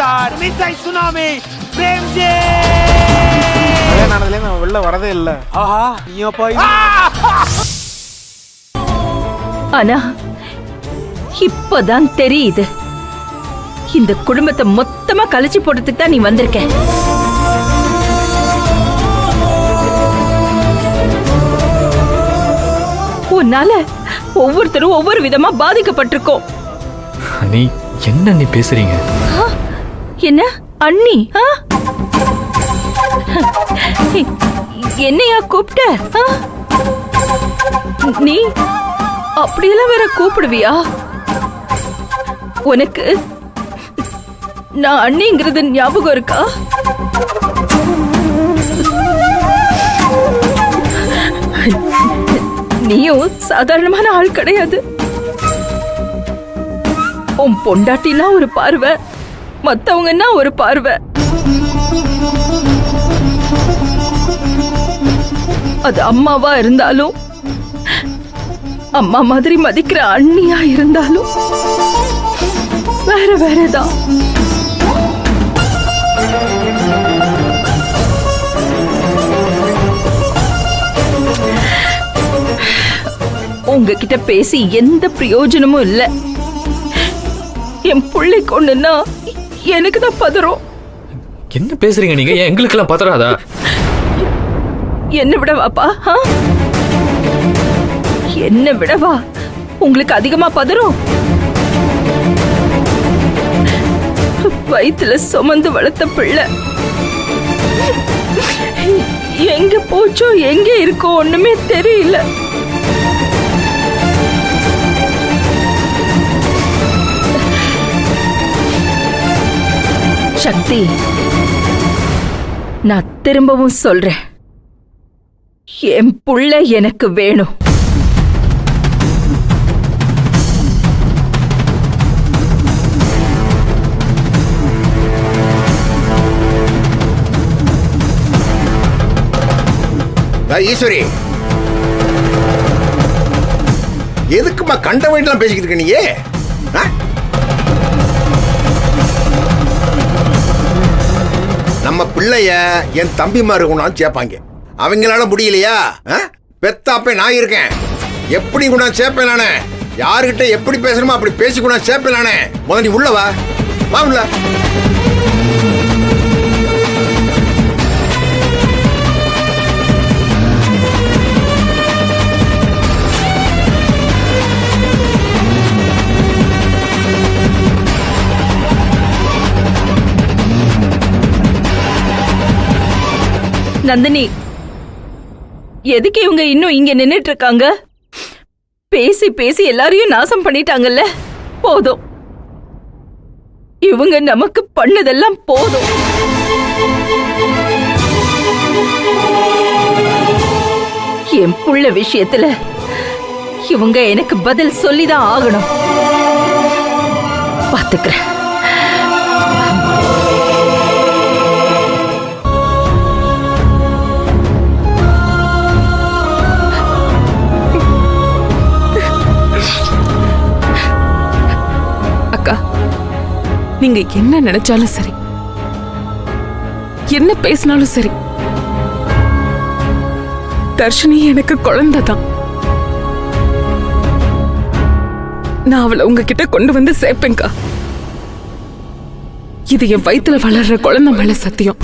Sir மிஸ்ஸை tsunami Premji நானதுல நான் வெளில வரதே இல்ல. ஆஹா நீயா போய் ஆனா இப்பதான் தெரியுது இந்த குடும்பத்தை மொத்தமா கழிச்சு போடுறதுக்கு தான் நீ வந்திருக்க. உன்னால ஒவ்வொருத்தரும் ஒவ்வொரு விதமா பாதிக்கப்பட்டிருக்கோம். நீ என்ன நீ பேசுறீங்க? என்ன அண்ணி? என்னையா கூப்பிட்ட? நீ அப்படியெல்லாம் வேற கூப்பிடுவியா? உனக்கு நான் அண்ணிங்கிறது ஞாபகம் இருக்கா? நீயும் சாதாரணமான ஆள் கிடையாது. உன் பொண்டாட்டினா ஒரு பார்வை, மத்தவங்கன்னா ஒரு பார்வை. அது அம்மாவா இருந்தாலும் அம்மா மாதிரி மதிக்கிற அண்ணியா இருந்தாலும் வேற வேறதான். உங்ககிட்ட பேசி எந்த பிரயோஜனமும் இல்ல. என் புள்ளை கொண்டுன்னா எனக்கு தான் பதறும். என்ன பேசுறீங்க நீங்க? எங்களுக்கெல்லாம் பதறாதா? என்ன விடவாப்பா? என்ன விடவா உங்களுக்கு அதிகமா பதறும்? வயித்துல சுமந்து வளர்த்த பிள்ளை எங்க போச்சோ எங்க இருக்கோ ஒண்ணுமே தெரியல. சக்தி, நான் திரும்பவும் சொல்றேன், என் புள்ள எனக்கு வேணும். ஈஸ்வரி, எதுக்குமா கண்ட வழியெல்லாம் பேசிக்கிட்டு இருக்க நீங்க? நம்ம பிள்ளைய என் தம்பிமாரு கொண்டாந்து சேர்ப்பாங்க. அவங்களால முடியலையா? பெத்தாப்பே நான் இருக்கேன். எப்படி கொண்டாந்து சேர்ப்பேன் நானே? யாருகிட்ட எப்படி பேசணுமோ அப்படி பேசி கொண்டாந்து சேர்ப்பேன் நானே. முதல் நீ உள்ளவா வா உள்ள. நந்தினி, எதுக்கு இவங்க இன்னும் இங்க நின்னுட்டு இருக்காங்க? பேசி பேசி எல்லாரையும் நாசம் பண்ணிட்டாங்கல்ல. போதும், இவங்க நமக்கு பண்ணதெல்லாம் போதும். என் புள்ள விஷயத்துல இவங்க எனக்கு பதில் சொல்லிதான் ஆகணும். பாத்துக்கிறேன். நீங்க என்ன நினைச்சாலும் சரி, என்ன பேசினாலும் சரி, தர்ஷினி எனக்கு குழந்தைதான். நான் அவளை உங்ககிட்ட கொண்டு வந்து சேர்ப்பேன்க்கா. இது என் வயித்துல வளர்ற குழந்தை மேல சத்தியம்.